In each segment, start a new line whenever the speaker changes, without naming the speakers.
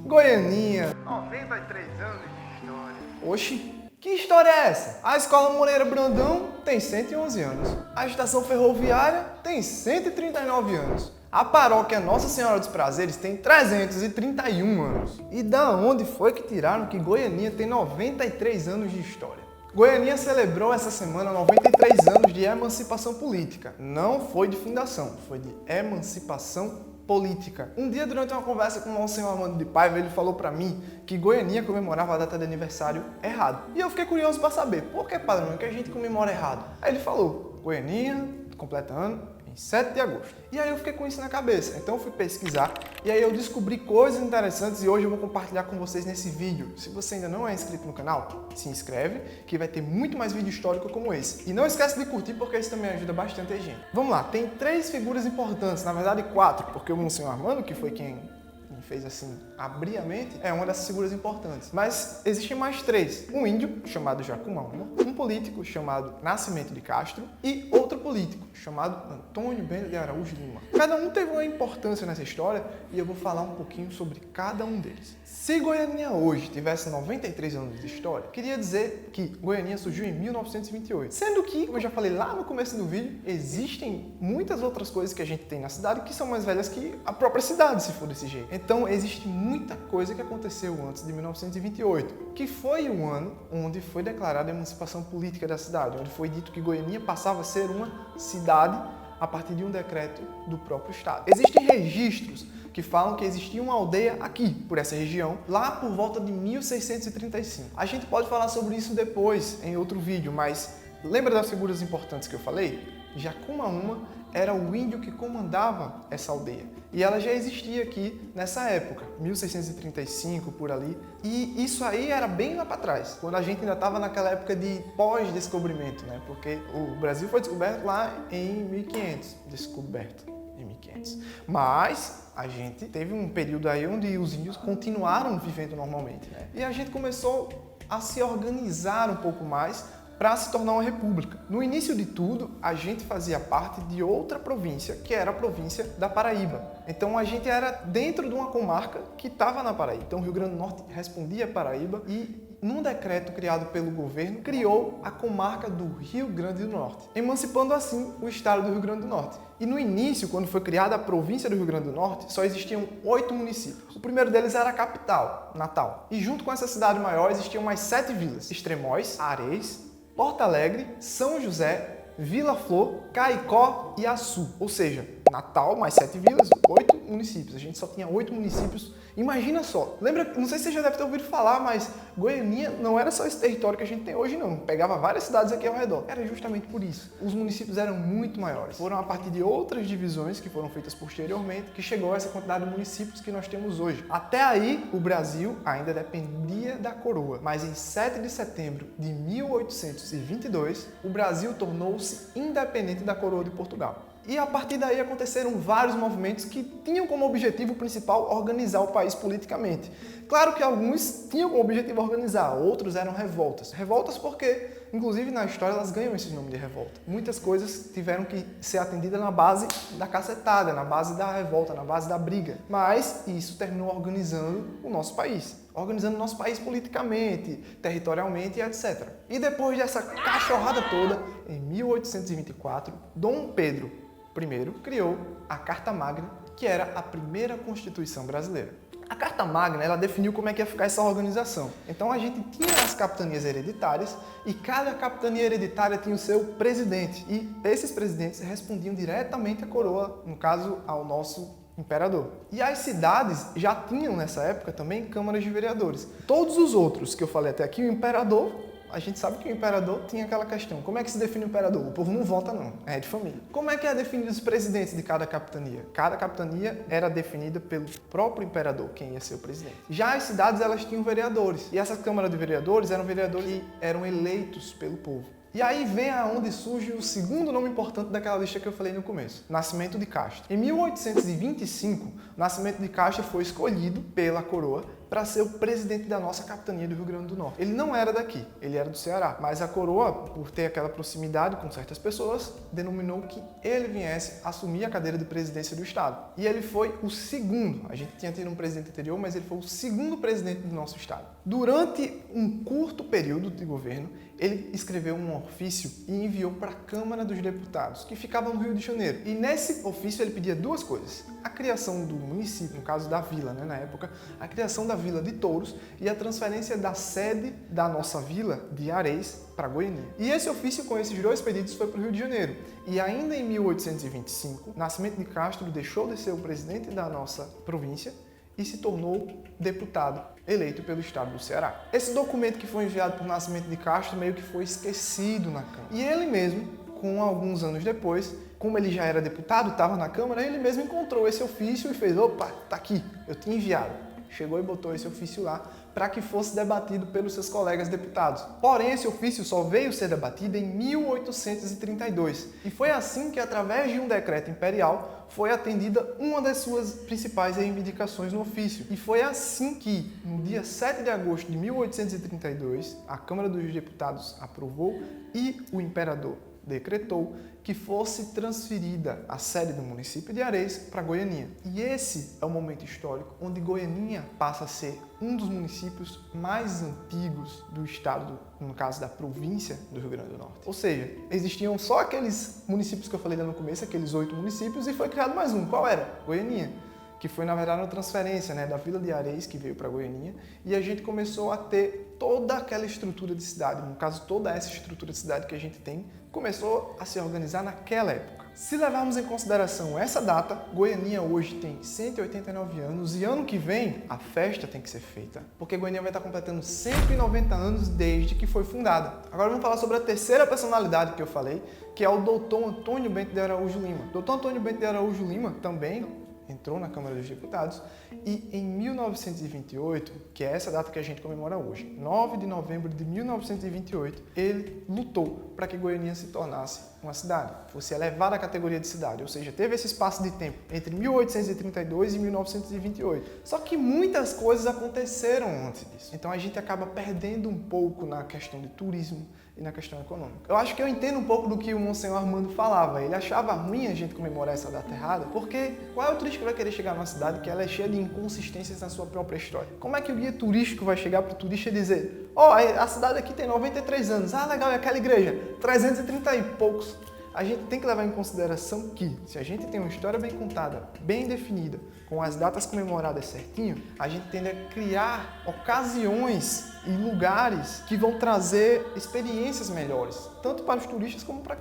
Goianinha.
93 anos de história.
Oxi, que história é essa? A Escola Moreira Brandão tem 111 anos. A Estação Ferroviária tem 139 anos. A Paróquia Nossa Senhora dos Prazeres tem 331 anos. E da onde foi que tiraram que Goianinha tem 93 anos de história? Goianinha celebrou essa semana 93 anos de emancipação política. Não foi de fundação, foi de emancipação política. Um dia, durante uma conversa com o Monsenhor Armando de Paiva, ele falou pra mim que Goianinha comemorava a data de aniversário errado. E eu fiquei curioso para saber, por que, padrão, que a gente comemora errado? Aí ele falou, Goianinha completa ano em 7 de agosto. E aí eu fiquei com isso na cabeça. Então eu fui pesquisar e aí eu descobri coisas interessantes e hoje eu vou compartilhar com vocês nesse vídeo. Se você ainda não é inscrito no canal, se inscreve que vai ter muito mais vídeo histórico como esse. E não esquece de curtir porque isso também ajuda bastante a gente. Vamos lá, tem 3 figuras importantes, na verdade 4, porque o Monsenhor Armando, que foi quem me fez assim abrir a mente, é uma dessas figuras importantes. Mas existem mais 3. Um índio, chamado Jacumã, um político chamado Nascimento de Castro e outro político, chamado Antônio Bento de Araújo Lima. Cada um teve uma importância nessa história e eu vou falar um pouquinho sobre cada um deles. Se Goianinha hoje tivesse 93 anos de história, queria dizer que Goianinha surgiu em 1928. Sendo que, como eu já falei lá no começo do vídeo, existem muitas outras coisas que a gente tem na cidade que são mais velhas que a própria cidade, se for desse jeito. Então, existe muita coisa que aconteceu antes de 1928, que foi o ano onde foi declarada a emancipação política da cidade, onde foi dito que Goianinha passava a ser uma cidade a partir de um decreto do próprio estado. Existem registros que falam que existia uma aldeia aqui, por essa região, lá por volta de 1635. A gente pode falar sobre isso depois, em outro vídeo, mas lembra das figuras importantes que eu falei? Jacumã era o índio que comandava essa aldeia. E ela já existia aqui nessa época, 1635, por ali. E isso aí era bem lá para trás, quando a gente ainda estava naquela época de pós-descobrimento, né? Porque o Brasil foi descoberto lá em 1500, em 1500. Mas a gente teve um período aí onde os índios continuaram vivendo normalmente, né? E a gente começou a se organizar um pouco mais para se tornar uma república. No início de tudo, a gente fazia parte de outra província, que era a província da Paraíba. Então a gente era dentro de uma comarca que estava na Paraíba. Então o Rio Grande do Norte respondia a Paraíba e num decreto criado pelo governo, criou a comarca do Rio Grande do Norte, emancipando assim o estado do Rio Grande do Norte. E no início, quando foi criada a província do Rio Grande do Norte, só existiam 8 municípios. O primeiro deles era a capital, Natal. E junto com essa cidade maior existiam mais 7 vilas: Extremóis, Areis, Porto Alegre, São José, Vila Flor, Caicó e Açu. Ou seja, Natal mais 7 vilas, 8 municípios. A gente só tinha 8 municípios. Imagina só. Lembra, não sei se você já deve ter ouvido falar, mas Goianinha não era só esse território que a gente tem hoje, não. Pegava várias cidades aqui ao redor. Era justamente por isso. Os municípios eram muito maiores. Foram a partir de outras divisões que foram feitas posteriormente que chegou a essa quantidade de municípios que nós temos hoje. Até aí, o Brasil ainda dependia da coroa. Mas em 7 de setembro de 1822, o Brasil tornou-se independente da coroa de Portugal. E a partir daí aconteceram vários movimentos que tinham como objetivo principal organizar o país politicamente. Claro que alguns tinham como objetivo organizar, outros eram revoltas. Revoltas porque, inclusive na história, elas ganham esse nome de revolta. Muitas coisas tiveram que ser atendidas na base da cacetada, na base da revolta, na base da briga. Mas isso terminou organizando o nosso país. Organizando o nosso país politicamente, territorialmente e etc. E depois dessa cachorrada toda, em 1824, Dom Pedro I criou a Carta Magna, que era a primeira Constituição brasileira. A Carta Magna, ela definiu como é que ia ficar essa organização. Então a gente tinha as capitanias hereditárias e cada capitania hereditária tinha o seu presidente. E esses presidentes respondiam diretamente à coroa, no caso ao nosso imperador. E as cidades já tinham nessa época também câmaras de vereadores. Todos os outros que eu falei até aqui, o imperador, a gente sabe que o imperador tinha aquela questão. Como é que se define o imperador? O povo não vota não, é de família. Como é que é definido os presidentes de cada capitania? Cada capitania era definida pelo próprio imperador, quem ia ser o presidente. Já as cidades, elas tinham vereadores. E essa câmara de vereadores eram vereadores que eram eleitos pelo povo. E aí vem aonde surge o segundo nome importante daquela lista que eu falei no começo, Nascimento de Castro. Em 1825, Nascimento de Castro foi escolhido pela coroa para ser o presidente da nossa capitania do Rio Grande do Norte. Ele não era daqui, ele era do Ceará, mas a coroa, por ter aquela proximidade com certas pessoas, denominou que ele viesse assumir a cadeira de presidência do estado. E ele foi o segundo, a gente tinha tido um presidente anterior, mas ele foi o segundo presidente do nosso estado. Durante um curto período de governo, ele escreveu um ofício e enviou para a Câmara dos Deputados, que ficava no Rio de Janeiro. E nesse ofício ele pedia duas coisas: a criação do município, no caso da vila, na época, a criação da vila de Touros e a transferência da sede da nossa vila de Areis para Goiânia. E esse ofício com esses dois pedidos foi para o Rio de Janeiro. E ainda em 1825, Nascimento de Castro deixou de ser o presidente da nossa província e se tornou deputado eleito pelo estado do Ceará. Esse documento que foi enviado por Nascimento de Castro meio que foi esquecido na Câmara. E ele mesmo, com alguns anos depois, como ele já era deputado, estava na Câmara, ele mesmo encontrou esse ofício e fez: opa, tá aqui, eu tinha enviado. Chegou e botou esse ofício lá para que fosse debatido pelos seus colegas deputados. Porém, esse ofício só veio ser debatido em 1832. E foi assim que, através de um decreto imperial, foi atendida uma das suas principais reivindicações no ofício. E foi assim que, no dia 7 de agosto de 1832, a Câmara dos Deputados aprovou e o imperador decretou que fosse transferida a sede do município de Areis para Goianinha. E esse é o momento histórico onde Goianinha passa a ser um dos municípios mais antigos do estado, no caso da província do Rio Grande do Norte. Ou seja, existiam só aqueles municípios que eu falei lá no começo, aqueles 8 municípios, e foi criado mais um. Qual era? Goianinha, que foi, na verdade, uma transferência, da Vila de Areis, que veio para Goianinha, e a gente começou a ter toda aquela estrutura de cidade, no caso, toda essa estrutura de cidade que a gente tem, começou a se organizar naquela época. Se levarmos em consideração essa data, Goianinha hoje tem 189 anos e ano que vem a festa tem que ser feita, porque Goianinha vai estar completando 190 anos desde que foi fundada. Agora vamos falar sobre a terceira personalidade que eu falei, que é o Dr. Antônio Bento de Araújo Lima. Dr. Antônio Bento de Araújo Lima também entrou na Câmara dos Deputados e em 1928, que é essa data que a gente comemora hoje, 9 de novembro de 1928, ele lutou para que Goianinha se tornasse uma cidade, fosse elevada à categoria de cidade, ou seja, teve esse espaço de tempo entre 1832 e 1928. Só que muitas coisas aconteceram antes disso, então a gente acaba perdendo um pouco na questão de turismo e na questão econômica. Eu acho que eu entendo um pouco do que o Monsenhor Armando falava. Ele achava ruim a gente comemorar essa data errada, porque qual é o turista que vai querer chegar numa cidade que ela é cheia de inconsistências na sua própria história? Como é que o guia turístico vai chegar para o turista e dizer: a cidade aqui tem 93 anos, legal, e aquela igreja? 330 e poucos. A gente tem que levar em consideração que, se a gente tem uma história bem contada, bem definida, com as datas comemoradas certinho, a gente tende a criar ocasiões e lugares que vão trazer experiências melhores, tanto para os turistas como para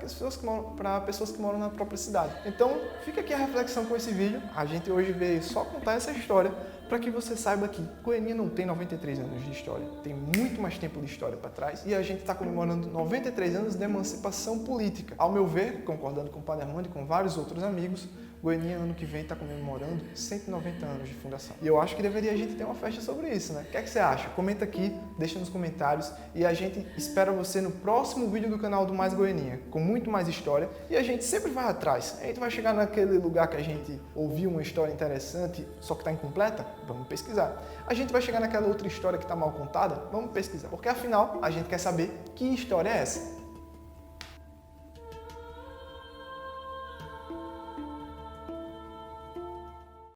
pessoas que moram na própria cidade. Então, fica aqui a reflexão com esse vídeo. A gente hoje veio só contar essa história para que você saiba que Goiânia não tem 93 anos de história, tem muito mais tempo de história para trás, e a gente está comemorando 93 anos de emancipação política. Ao meu ver, concordando com o Padre Armando e com vários outros amigos, Goiânia ano que vem está comemorando 190 anos de fundação. E eu acho que deveria a gente ter uma festa sobre isso, né? O que é que você acha? Comenta aqui, deixa nos comentários, e a gente espera você no próximo vídeo do canal do Mais Goianinha, com muito mais história, e a gente sempre vai atrás. A gente vai chegar naquele lugar que a gente ouviu uma história interessante, só que está incompleta, vamos pesquisar. A gente vai chegar naquela outra história que está mal contada, vamos pesquisar, porque afinal a gente quer saber que história é essa.